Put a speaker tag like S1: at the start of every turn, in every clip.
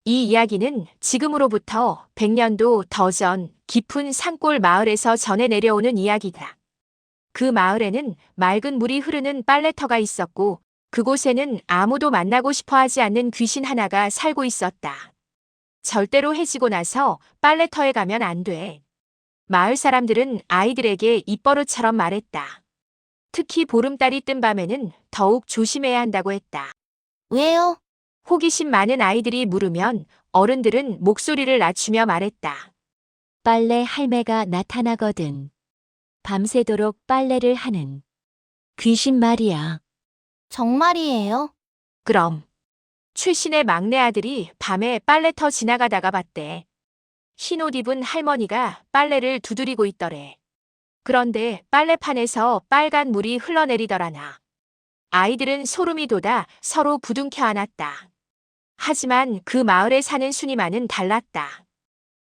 S1: 이 이야기는 지금으로부터 100년도 더 전 깊은 산골 마을에서 전해 내려오는 이야기다. 그 마을에는 맑은 물이 흐르는 빨래터가 있었고 그곳에는 아무도 만나고 싶어 하지 않는 귀신 하나가 살고 있었다. 절대로 해지고 나서 빨래터에 가면 안 돼. 마을 사람들은 아이들에게 입버릇처럼 말했다. 특히 보름달이 뜬 밤에는 더욱 조심해야 한다고 했다.
S2: 왜요?
S1: 호기심 많은 아이들이 물으면 어른들은 목소리를 낮추며 말했다.
S3: 빨래 할매가 나타나거든. 밤새도록 빨래를 하는 귀신 말이야.
S2: 정말이에요?
S1: 그럼 최신의 막내 아들이 밤에 빨래터 지나가다가 봤대. 흰 옷 입은 할머니가 빨래를 두드리고 있더래. 그런데 빨래판에서 빨간 물이 흘러내리더라나. 아이들은 소름이 돋아 서로 부둥켜 안았다. 하지만 그 마을에 사는 순이만은 달랐다.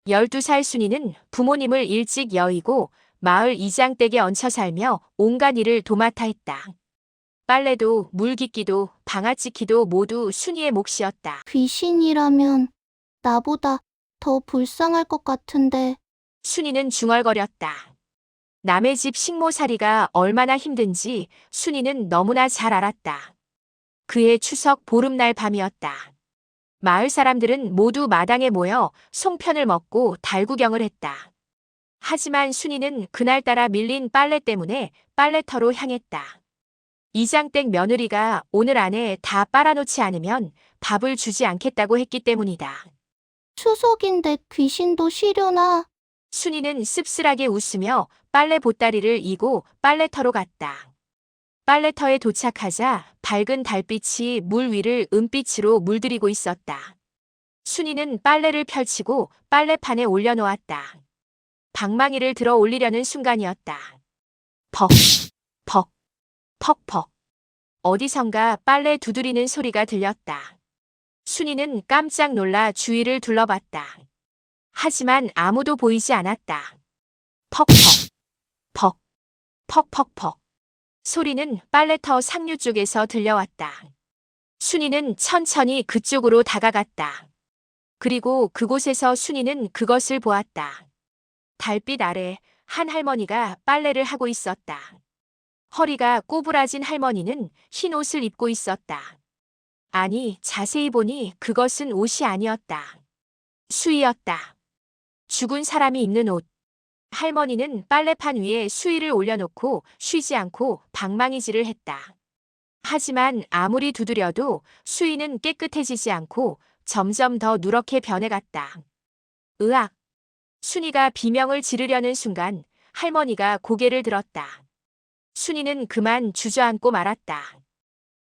S1: 12살 순이는 부모님을 일찍 여의고 마을 이장댁에 얹혀 살며 온갖 일을 도맡아 했다. 빨래도 물 깃기도 방아찌기도 모두 순이의 몫이었다.
S2: 귀신이라면 나보다 더 불쌍할 것 같은데.
S1: 순이는 중얼거렸다. 남의 집 식모살이가 얼마나 힘든지 순이는 너무나 잘 알았다. 그해 추석 보름날 밤이었다. 마을 사람들은 모두 마당에 모여 송편을 먹고 달구경을 했다. 하지만 순이는 그날따라 밀린 빨래 때문에 빨래터로 향했다. 이장댁 며느리가 오늘 안에 다 빨아놓지 않으면 밥을 주지 않겠다고 했기 때문이다.
S2: 추석인데 귀신도 쉬려나?
S1: 순이는 씁쓸하게 웃으며 빨래 보따리를 이고 빨래터로 갔다. 빨래터에 도착하자 밝은 달빛이 물 위를 은빛으로 물들이고 있었다. 순이는 빨래를 펼치고 빨래판에 올려놓았다. 방망이를 들어 올리려는 순간이었다. 퍽, 퍽, 퍽퍽. 어디선가 빨래 두드리는 소리가 들렸다. 순이는 깜짝 놀라 주위를 둘러봤다. 하지만 아무도 보이지 않았다. 퍽퍽, 퍽, 퍽퍽퍽. 소리는 빨래터 상류 쪽에서 들려왔다. 순이는 천천히 그쪽으로 다가갔다. 그리고 그곳에서 순이는 그것을 보았다. 달빛 아래 한 할머니가 빨래를 하고 있었다. 허리가 꼬부라진 할머니는 흰 옷을 입고 있었다. 아니, 자세히 보니 그것은 옷이 아니었다. 수의였다. 죽은 사람이 입는 옷. 할머니는 빨래판 위에 수의를 올려놓고 쉬지 않고 방망이질을 했다. 하지만 아무리 두드려도 수의는 깨끗해지지 않고 점점 더 누렇게 변해갔다. 으악! 순이가 비명을 지르려는 순간 할머니가 고개를 들었다. 순이는 그만 주저앉고 말았다.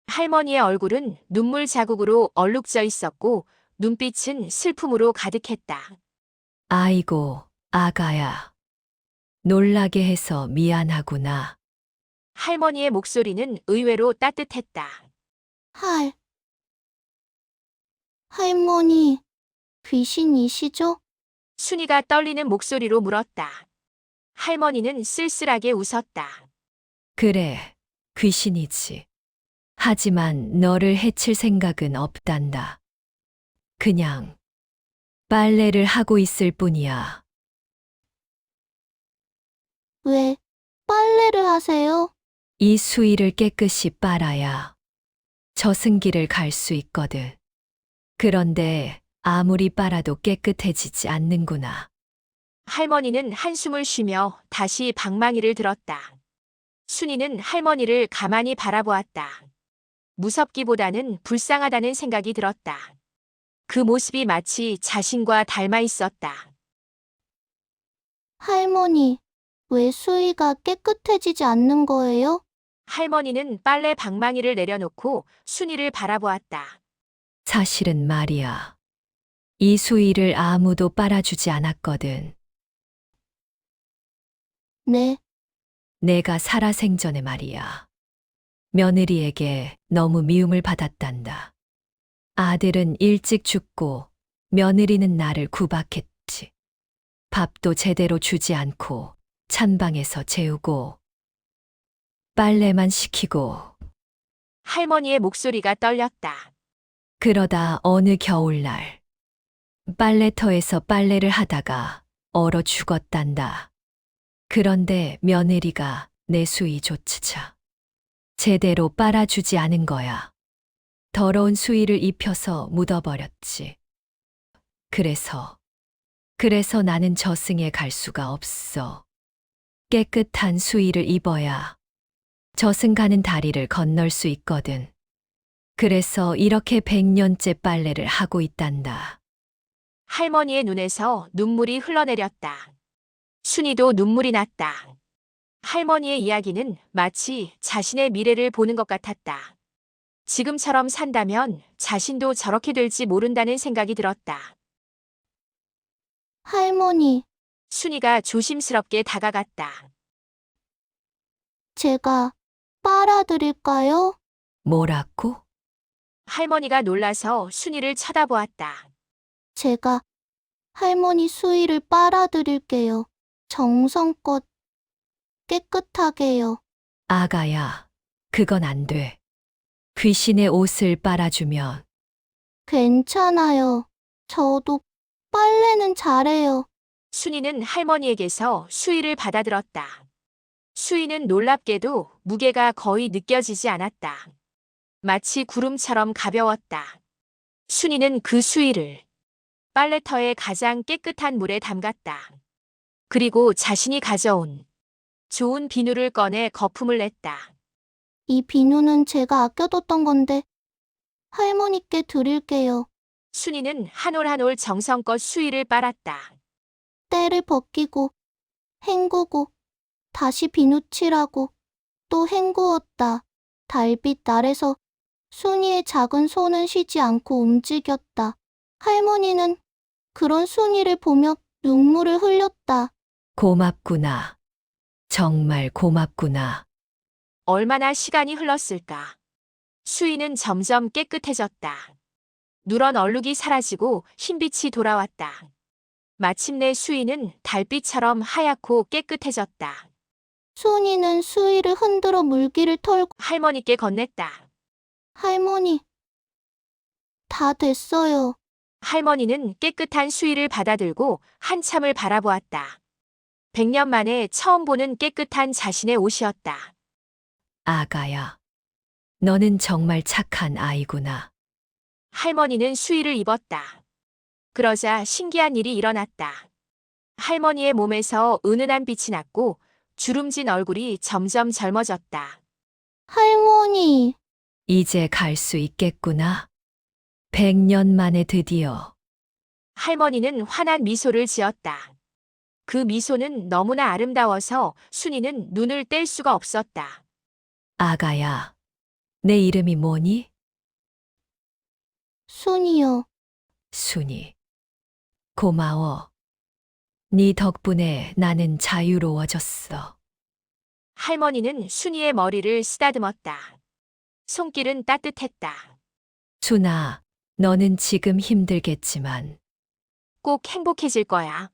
S1: 할머니의 얼굴은 눈물 자국으로 얼룩져 있었고 눈빛은 슬픔으로 가득했다.
S3: 아이고, 아가야. 놀라게 해서 미안하구나.
S1: 할머니의 목소리는 의외로 따뜻했다.
S2: 할머니, 귀신이시죠?
S1: 순이가 떨리는 목소리로 물었다. 할머니는 쓸쓸하게 웃었다.
S3: 그래, 귀신이지. 하지만 너를 해칠 생각은 없단다. 그냥 빨래를 하고 있을 뿐이야.
S2: 왜 빨래를 하세요?
S3: 이 수위를 깨끗이 빨아야 저승길을 갈 수 있거든. 그런데 아무리 빨아도 깨끗해지지 않는구나.
S1: 할머니는 한숨을 쉬며 다시 방망이를 들었다. 순이는 할머니를 가만히 바라보았다. 무섭기보다는 불쌍하다는 생각이 들었다. 그 모습이 마치 자신과 닮아 있었다.
S2: 할머니, 왜 수위가 깨끗해지지 않는 거예요?
S1: 할머니는 빨래 방망이를 내려놓고 순이를 바라보았다.
S3: 사실은 말이야. 이 수위를 아무도 빨아주지 않았거든.
S2: 네,
S3: 내가 살아생전에 말이야. 며느리에게 너무 미움을 받았단다. 아들은 일찍 죽고 며느리는 나를 구박했지. 밥도 제대로 주지 않고 찬방에서 재우고 빨래만 시키고
S1: 할머니의 목소리가 떨렸다.
S3: 그러다 어느 겨울날 빨래터에서 빨래를 하다가 얼어 죽었단다. 그런데 며느리가 내 수의조차 제대로 빨아주지 않은 거야. 더러운 수의를 입혀서 묻어버렸지. 그래서 나는 저승에 갈 수가 없어. 깨끗한 수의를 입어야 저승 가는 다리를 건널 수 있거든. 그래서 이렇게 100년째 빨래를 하고 있단다.
S1: 할머니의 눈에서 눈물이 흘러내렸다. 순이도 눈물이 났다. 할머니의 이야기는 마치 자신의 미래를 보는 것 같았다. 지금처럼 산다면 자신도 저렇게 될지 모른다는 생각이 들었다.
S2: 할머니,
S1: 순이가 조심스럽게 다가갔다.
S2: 제가 빨아드릴까요?
S3: 뭐라고?
S1: 할머니가 놀라서 순이를 쳐다보았다.
S2: 제가 할머니 수의를 빨아드릴게요. 정성껏 깨끗하게요.
S3: 아가야, 그건 안 돼. 귀신의 옷을 빨아주면
S2: 괜찮아요. 저도 빨래는 잘해요.
S1: 순이는 할머니에게서 수의를 받아들었다. 수의는 놀랍게도 무게가 거의 느껴지지 않았다. 마치 구름처럼 가벼웠다. 순이는 그 수의를 빨래터의 가장 깨끗한 물에 담갔다. 그리고 자신이 가져온 좋은 비누를 꺼내 거품을 냈다.
S2: 이 비누는 제가 아껴뒀던 건데 할머니께 드릴게요.
S1: 순이는 한 올 한 올 정성껏 수의를 빨았다.
S2: 때를 벗기고 헹구고 다시 비누 칠하고 또 헹구었다. 달빛 아래서 순이의 작은 손은 쉬지 않고 움직였다. 할머니는 그런 순이를 보며 눈물을 흘렸다.
S3: 고맙구나. 정말 고맙구나.
S1: 얼마나 시간이 흘렀을까. 수의는 점점 깨끗해졌다. 누런 얼룩이 사라지고 흰빛이 돌아왔다. 마침내 수의는 달빛처럼 하얗고 깨끗해졌다.
S2: 순이는 수의를 흔들어 물기를 털고
S1: 할머니께 건넸다.
S2: 할머니, 다 됐어요.
S1: 할머니는 깨끗한 수의를 받아들고 한참을 바라보았다. 100년 만에 처음 보는 깨끗한 자신의 옷이었다.
S3: 아가야, 너는 정말 착한 아이구나.
S1: 할머니는 수의를 입었다. 그러자 신기한 일이 일어났다. 할머니의 몸에서 은은한 빛이 났고 주름진 얼굴이 점점 젊어졌다.
S2: 할머니,
S3: 이제 갈 수 있겠구나. 100년 만에 드디어.
S1: 할머니는 환한 미소를 지었다. 그 미소는 너무나 아름다워서 순이는 눈을 뗄 수가 없었다.
S3: 아가야, 내 이름이 뭐니?
S2: 순이요.
S3: 순이. 고마워. 네 덕분에 나는 자유로워졌어.
S1: 할머니는 순이의 머리를 쓰다듬었다. 손길은 따뜻했다.
S3: 순아, 너는 지금 힘들겠지만
S1: 꼭 행복해질 거야.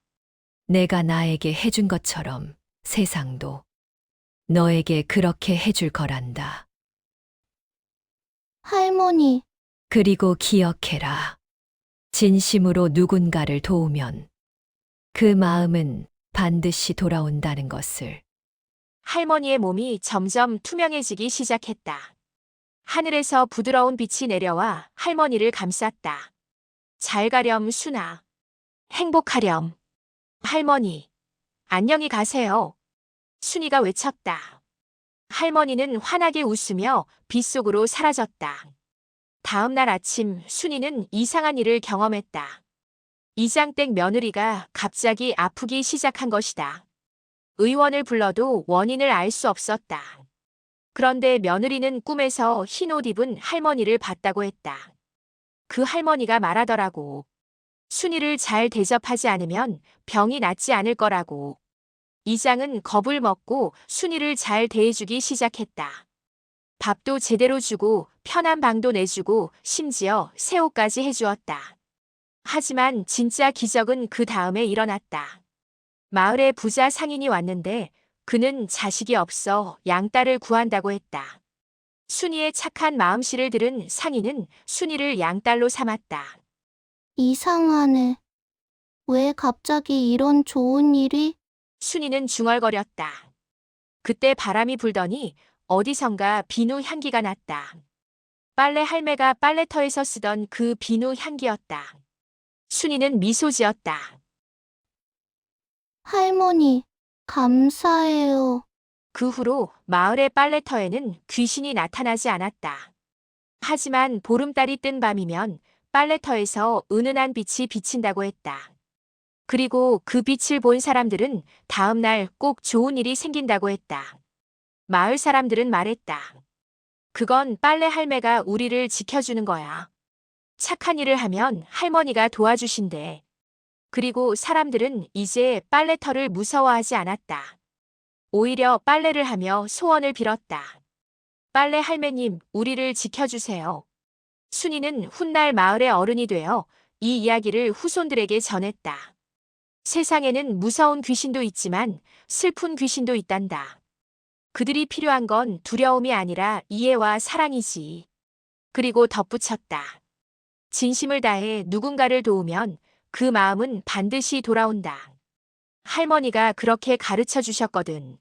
S3: 내가 나에게 해준 것처럼 세상도 너에게 그렇게 해줄 거란다.
S2: 할머니,
S3: 그리고 기억해라. 진심으로 누군가를 도우면 그 마음은 반드시 돌아온다는 것을.
S1: 할머니의 몸이 점점 투명해지기 시작했다. 하늘에서 부드러운 빛이 내려와 할머니를 감쌌다. 잘 가렴, 순아. 행복하렴. 할머니, 안녕히 가세요. 순이가 외쳤다. 할머니는 환하게 웃으며 빛 속으로 사라졌다. 다음 날 아침 순이는 이상한 일을 경험했다. 이장댁 며느리가 갑자기 아프기 시작한 것이다. 의원을 불러도 원인을 알 수 없었다. 그런데 며느리는 꿈에서 흰 옷 입은 할머니를 봤다고 했다. 그 할머니가 말하더라고. 순이를 잘 대접하지 않으면 병이 낫지 않을 거라고. 이장은 겁을 먹고 순이를 잘 대해주기 시작했다. 밥도 제대로 주고 편한 방도 내주고 심지어 새 옷까지 해주었다. 하지만 진짜 기적은 그 다음에 일어났다. 마을에 부자 상인이 왔는데 그는 자식이 없어 양딸을 구한다고 했다. 순이의 착한 마음씨를 들은 상인은 순이를 양딸로 삼았다.
S2: 이상하네. 왜 갑자기 이런 좋은 일이?
S1: 순이는 중얼거렸다. 그때 바람이 불더니 어디선가 비누 향기가 났다. 빨래 할매가 빨래터에서 쓰던 그 비누 향기였다. 순이는 미소 지었다.
S2: 할머니, 감사해요.
S1: 그 후로 마을의 빨래터에는 귀신이 나타나지 않았다. 하지만 보름달이 뜬 밤이면 빨래터에서 은은한 빛이 비친다고 했다. 그리고 그 빛을 본 사람들은 다음 날 꼭 좋은 일이 생긴다고 했다. 마을 사람들은 말했다. 그건 빨래 할매가 우리를 지켜주는 거야. 착한 일을 하면 할머니가 도와주신대. 그리고 사람들은 이제 빨래터를 무서워하지 않았다. 오히려 빨래를 하며 소원을 빌었다. 빨래 할매님, 우리를 지켜주세요. 순이는 훗날 마을의 어른이 되어 이 이야기를 후손들에게 전했다. 세상에는 무서운 귀신도 있지만 슬픈 귀신도 있단다. 그들이 필요한 건 두려움이 아니라 이해와 사랑이지. 그리고 덧붙였다. 진심을 다해 누군가를 도우면 그 마음은 반드시 돌아온다. 할머니가 그렇게 가르쳐 주셨거든.